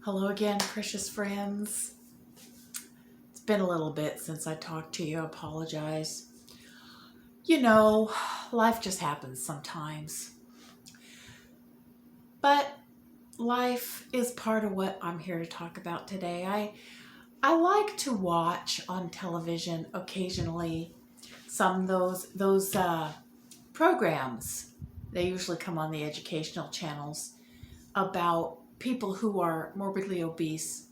Hello again, precious friends. It's been a little bit since I talked to you. I apologize. You know, life just happens sometimes. But life is part of what I'm here to talk about today. I like to watch on television occasionally some of those programs. They usually come on the educational channels about people who are morbidly obese,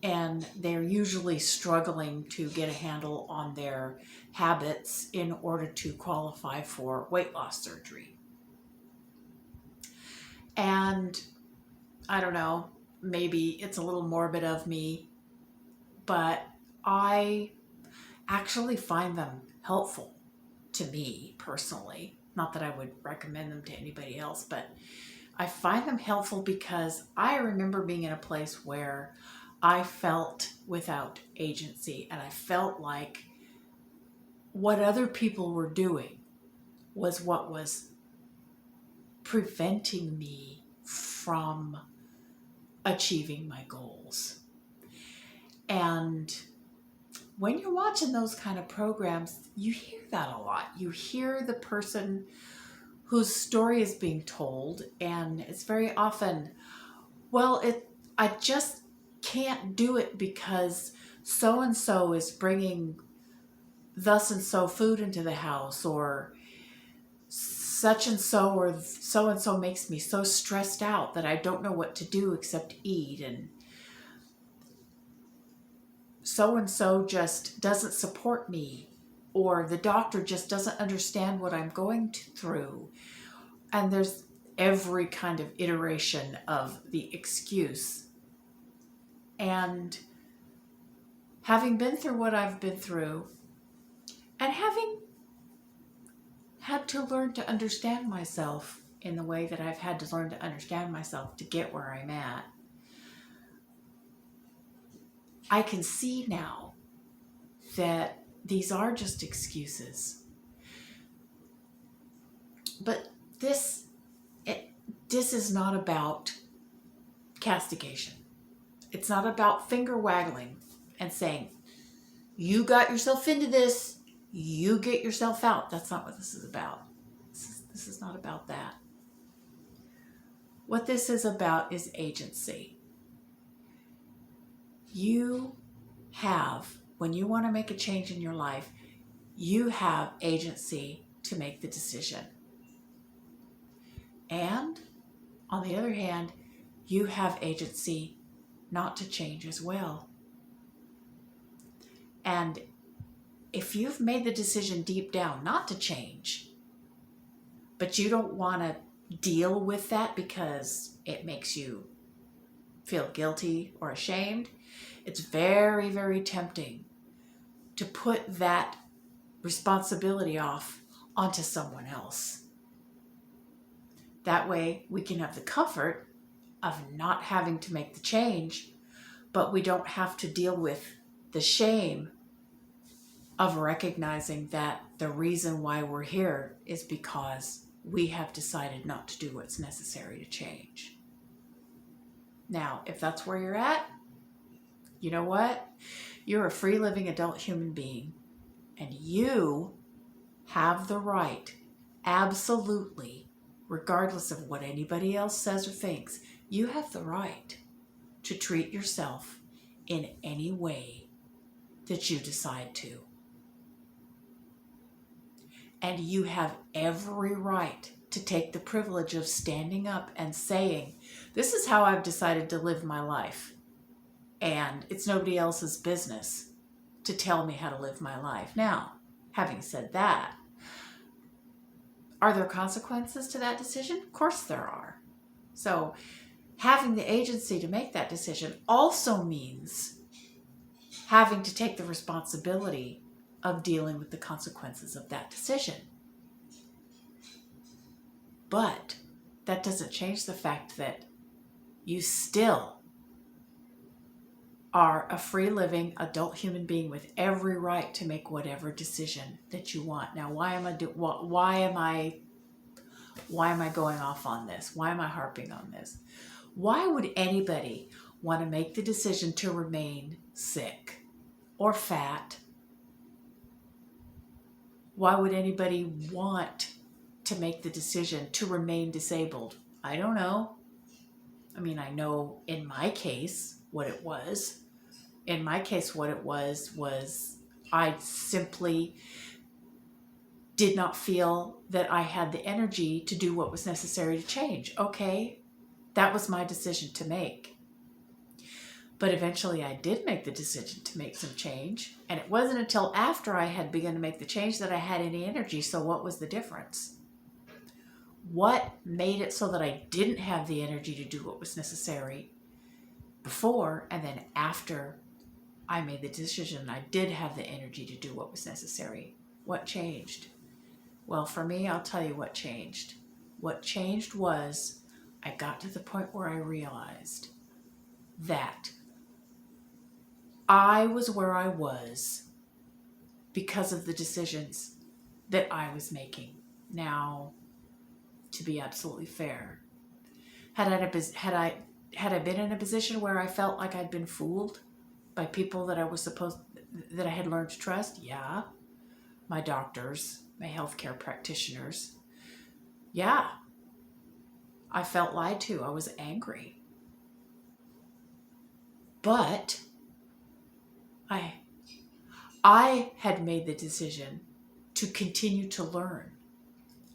and they're usually struggling to get a handle on their habits in order to qualify for weight loss surgery. And I don't know, maybe it's a little morbid of me, but I actually find them helpful to me personally. Not that I would recommend them to anybody else, but I find them helpful because I remember being in a place where I felt without agency, and I felt like what other people were doing was what was preventing me from achieving my goals. And when you're watching those kind of programs, you hear that a lot. You hear the person whose story is being told, and it's very often, I just can't do it because so and so is bringing thus and so food into the house, or such and so makes me so stressed out that I don't know what to do except eat, and so just doesn't support me, or the doctor just doesn't understand what I'm going through. And there's every kind of iteration of the excuse. And having been through what I've been through, and having had to learn to understand myself in the way that I've had to learn to understand myself to get where I'm at, I can see now that these are just excuses. But this is not about castigation. It's not about finger waggling and saying, you got yourself into this, you get yourself out. That's not what this is about. This is not about that. What this is about is agency. You have, when you want to make a change in your life, you have agency to make the decision. And on the other hand, you have agency not to change as well. And if you've made the decision deep down not to change, but you don't want to deal with that because it makes you feel guilty or ashamed, it's very, very tempting to put that responsibility off onto someone else. That way we can have the comfort of not having to make the change, but we don't have to deal with the shame of recognizing that the reason why we're here is because we have decided not to do what's necessary to change. Now, if that's where you're at, you know what? You're a free living adult human being, and you have the right, absolutely, regardless of what anybody else says or thinks, you have the right to treat yourself in any way that you decide to. And you have every right to take the privilege of standing up and saying, this is how I've decided to live my life. And it's nobody else's business to tell me how to live my life. Now, having said that, are there consequences to that decision? Of course there are. So having the agency to make that decision also means having to take the responsibility of dealing with the consequences of that decision. But that doesn't change the fact that you still are a free living adult human being with every right to make whatever decision that you want. Now, why am I Why am I going off on this? Why am I harping on this? Why would anybody want to make the decision to remain sick or fat? Why would anybody want to make the decision to remain disabled? I don't know. I mean, I know in my case what it was. In my case, what it was I simply did not feel that I had the energy to do what was necessary to change. Okay, that was my decision to make. But eventually I did make the decision to make some change. And it wasn't until after I had begun to make the change that I had any energy. So what was the difference? What made it so that I didn't have the energy to do what was necessary before, and then after I made the decision, I did have the energy to do what was necessary? What changed? Well, for me, I'll tell you what changed. What changed was I got to the point where I realized that I was where I was because of the decisions that I was making. Now, to be absolutely fair, had I been in a position where I felt like I'd been fooled by people that I had learned to trust, yeah, my doctors, my healthcare practitioners, yeah, I felt lied to. I was angry. But I had made the decision to continue to learn.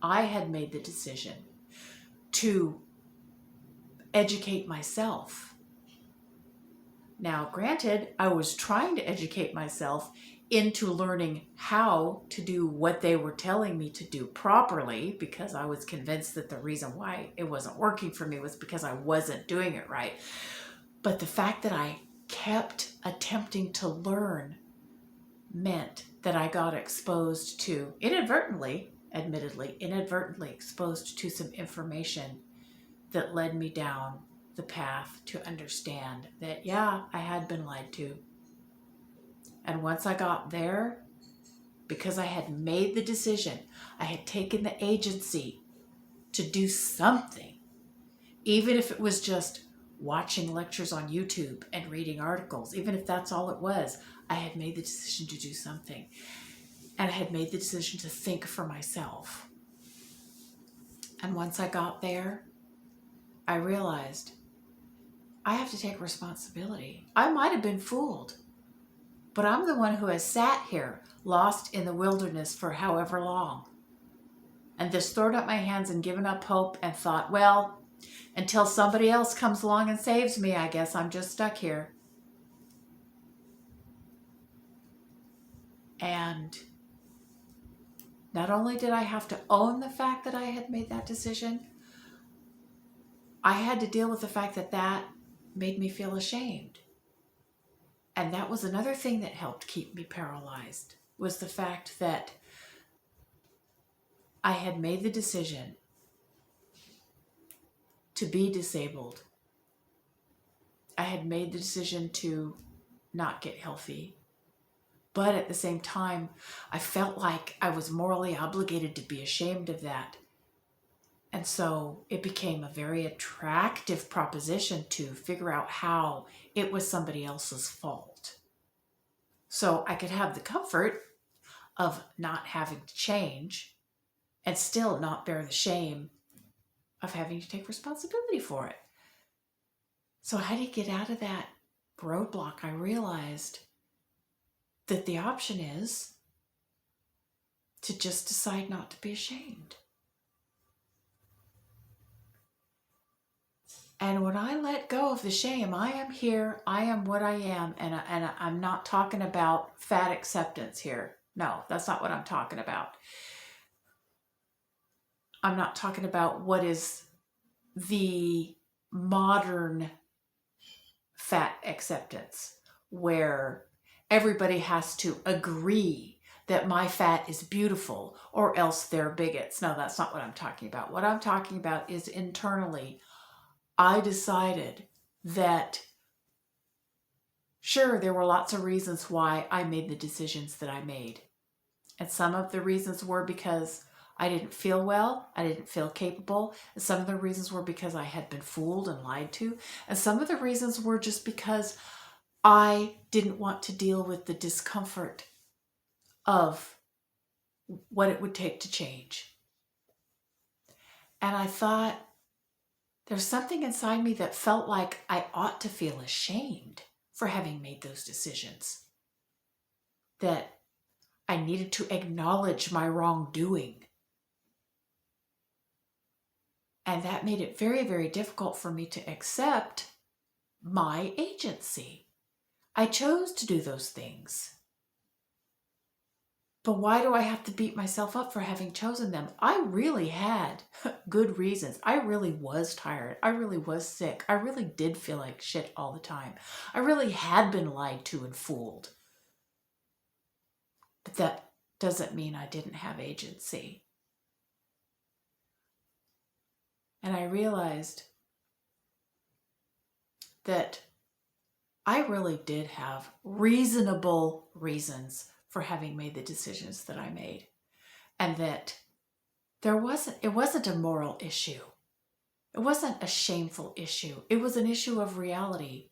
I had made the decision to educate myself. Now, granted, I was trying to educate myself into learning how to do what they were telling me to do properly, because I was convinced that the reason why it wasn't working for me was because I wasn't doing it right. But the fact that I kept attempting to learn meant that I got exposed to, inadvertently exposed to some information that led me down the path to understand that, yeah, I had been lied to. And once I got there, because I had made the decision, I had taken the agency to do something, even if it was just watching lectures on YouTube and reading articles, even if that's all it was, I had made the decision to do something. And I had made the decision to think for myself. And once I got there, I realized I have to take responsibility. I might have been fooled, but I'm the one who has sat here lost in the wilderness for however long, and just thrown up my hands and given up hope and thought, well, until somebody else comes along and saves me, I guess I'm just stuck here. And not only did I have to own the fact that I had made that decision, I had to deal with the fact that that made me feel ashamed. And that was another thing that helped keep me paralyzed, was the fact that I had made the decision to be disabled. I had made the decision to not get healthy. But at the same time, I felt like I was morally obligated to be ashamed of that. And so it became a very attractive proposition to figure out how it was somebody else's fault. So I could have the comfort of not having to change and still not bear the shame of having to take responsibility for it. So how do you get out of that roadblock? I realized that the option is to just decide not to be ashamed. And when I let go of the shame, I am here, I am what I am, and I'm not talking about fat acceptance here. No, that's not what I'm talking about. I'm not talking about what is the modern fat acceptance, where everybody has to agree that my fat is beautiful or else they're bigots. No, that's not what I'm talking about. What I'm talking about is internally, I decided that, sure, there were lots of reasons why I made the decisions that I made. And some of the reasons were because I didn't feel well. I didn't feel capable. And some of the reasons were because I had been fooled and lied to. And some of the reasons were just because I didn't want to deal with the discomfort of what it would take to change. And I thought, there's something inside me that felt like I ought to feel ashamed for having made those decisions. That I needed to acknowledge my wrongdoing. And that made it very, very difficult for me to accept my agency. I chose to do those things. But why do I have to beat myself up for having chosen them? I really had good reasons. I really was tired. I really was sick. I really did feel like shit all the time. I really had been lied to and fooled. But that doesn't mean I didn't have agency. And I realized that I really did have reasonable reasons for having made the decisions that I made. And that it wasn't a moral issue. It wasn't a shameful issue. It was an issue of reality.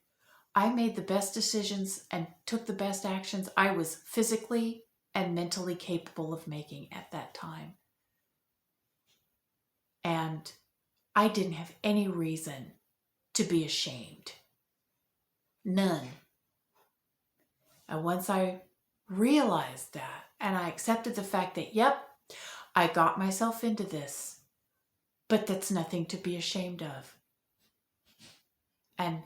I made the best decisions and took the best actions I was physically and mentally capable of making at that time. And I didn't have any reason to be ashamed. None. And once I realized that, and I accepted the fact that, yep, I got myself into this, but that's nothing to be ashamed of. And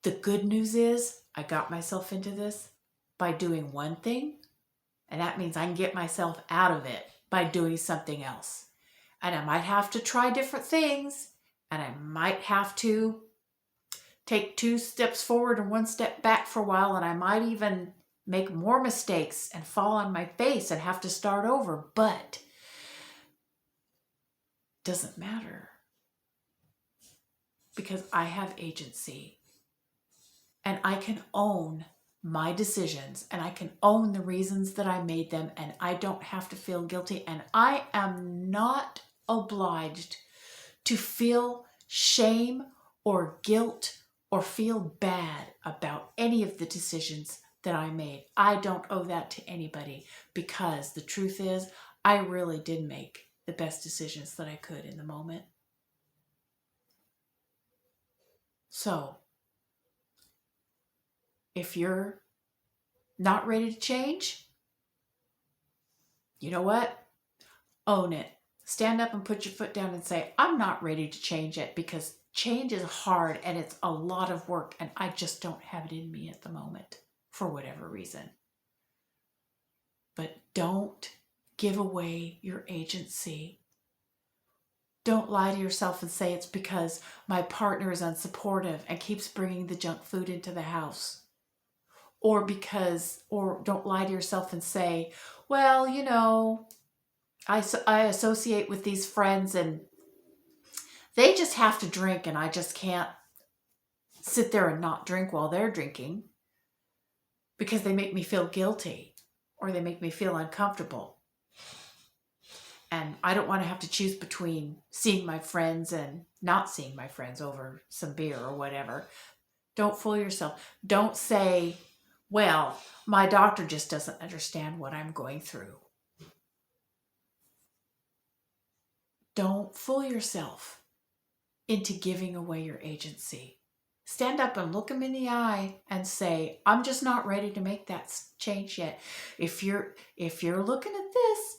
the good news is I got myself into this by doing one thing, and that means I can get myself out of it by doing something else. And I might have to try different things, and I might have to take 2 steps forward and 1 step back for a while, and I might even make more mistakes and fall on my face and have to start over, but it doesn't matter because I have agency and I can own my decisions and I can own the reasons that I made them, and I don't have to feel guilty, and I am not obliged to feel shame or guilt or feel bad about any of the decisions that I made. I don't owe that to anybody, because the truth is I really did make the best decisions that I could in the moment. So if you're not ready to change, you know what? Own it. Stand up and put your foot down and say, I'm not ready to change it, because change is hard and it's a lot of work and I just don't have it in me at the moment for whatever reason. But don't give away your agency. Don't lie to yourself and say it's because my partner is unsupportive and keeps bringing the junk food into the house. Or don't lie to yourself and say, well, you know, I associate with these friends and they just have to drink and I just can't sit there and not drink while they're drinking because they make me feel guilty or they make me feel uncomfortable. And I don't want to have to choose between seeing my friends and not seeing my friends over some beer or whatever. Don't fool yourself. Don't say, well, my doctor just doesn't understand what I'm going through. Don't fool yourself into giving away your agency. Stand up and look them in the eye and say, I'm just not ready to make that change yet. If you're looking at this,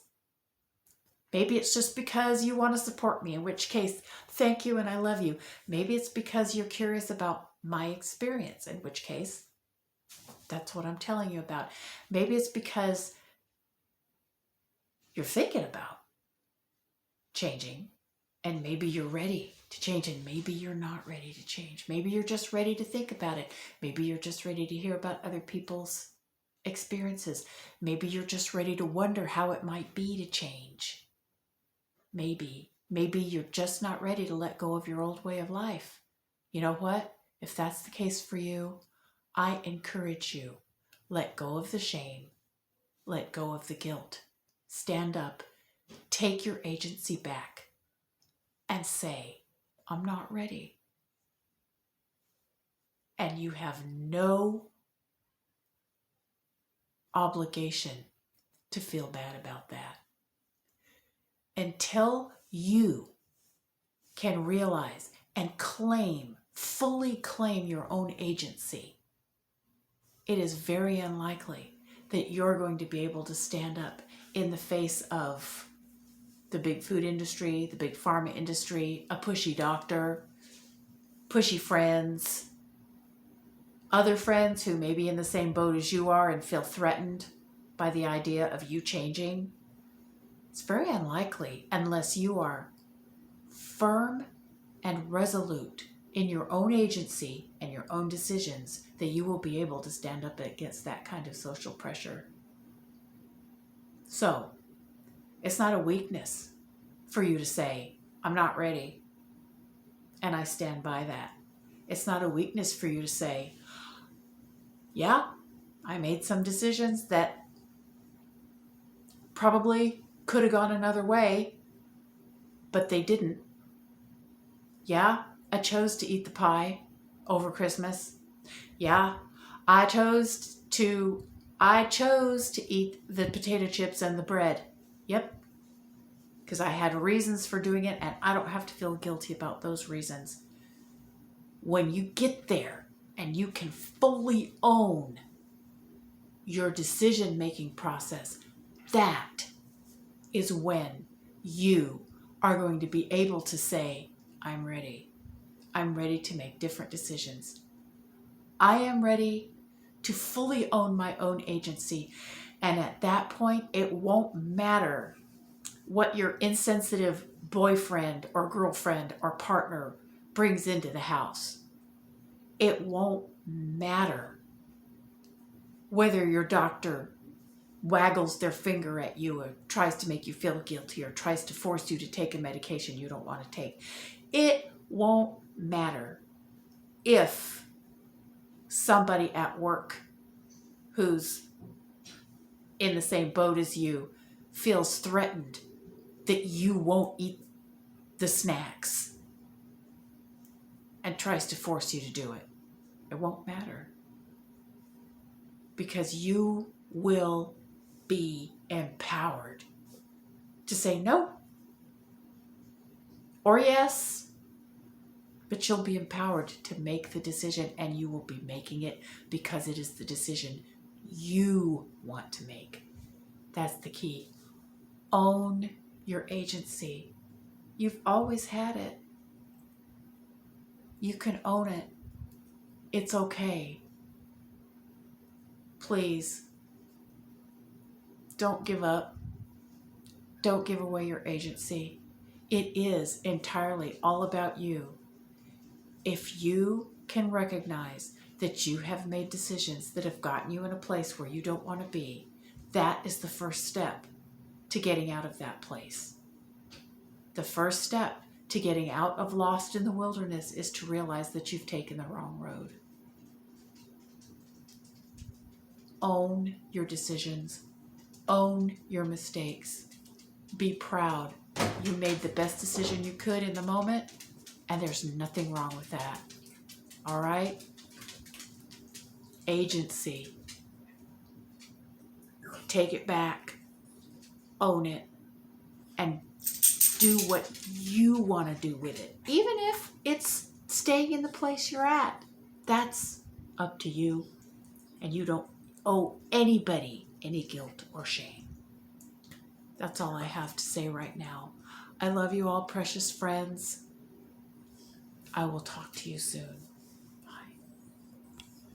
maybe it's just because you want to support me, in which case, thank you and I love you. Maybe it's because you're curious about my experience, in which case, that's what I'm telling you about. Maybe it's because you're thinking about changing, and maybe you're ready to change, and maybe you're not ready to change. Maybe you're just ready to think about it. Maybe you're just ready to hear about other people's experiences. Maybe you're just ready to wonder how it might be to change. Maybe you're just not ready to let go of your old way of life. You know what? If that's the case for you, I encourage you, let go of the shame. Let go of the guilt. Stand up. take your agency back and say, I'm not ready. And you have no obligation to feel bad about that. Until you can realize and claim, fully claim your own agency, it is very unlikely that you're going to be able to stand up in the face of the big food industry, the big pharma industry, a pushy doctor, pushy friends, other friends who may be in the same boat as you are and feel threatened by the idea of you changing. It's very unlikely, unless you are firm and resolute in your own agency and your own decisions, that you will be able to stand up against that kind of social pressure. So, it's not a weakness for you to say, I'm not ready, and I stand by that. It's not a weakness for you to say, yeah, I made some decisions that probably could have gone another way, but they didn't. Yeah, I chose to eat the pie over Christmas. Yeah, I chose to eat the potato chips and the bread. Yep, because I had reasons for doing it, and I don't have to feel guilty about those reasons. When you get there and you can fully own your decision-making process, that is when you are going to be able to say, I'm ready. I'm ready to make different decisions. I am ready to fully own my own agency. And at that point, it won't matter what your insensitive boyfriend or girlfriend or partner brings into the house. It won't matter whether your doctor waggles their finger at you or tries to make you feel guilty or tries to force you to take a medication you don't want to take. It won't matter if somebody at work who's in the same boat as you feels threatened that you won't eat the snacks and tries to force you to do it. It won't matter, because you will be empowered to say no or yes, but you'll be empowered to make the decision, and you will be making it because it is the decision you want to make. That's the key. Own your agency. You've always had it. You can own it. It's okay. Please, don't give up. Don't give away your agency. It is entirely all about you. If you can recognize that you have made decisions that have gotten you in a place where you don't want to be, that is the first step to getting out of that place. The first step to getting out of lost in the wilderness is to realize that you've taken the wrong road. Own your decisions. Own your mistakes. Be proud. You made the best decision you could in the moment, and there's nothing wrong with that. All right? Agency. Take it back. Own it. And do what you want to do with it. Even if it's staying in the place you're at. That's up to you. And you don't owe anybody any guilt or shame. That's all I have to say right now. I love you all, precious friends. I will talk to you soon.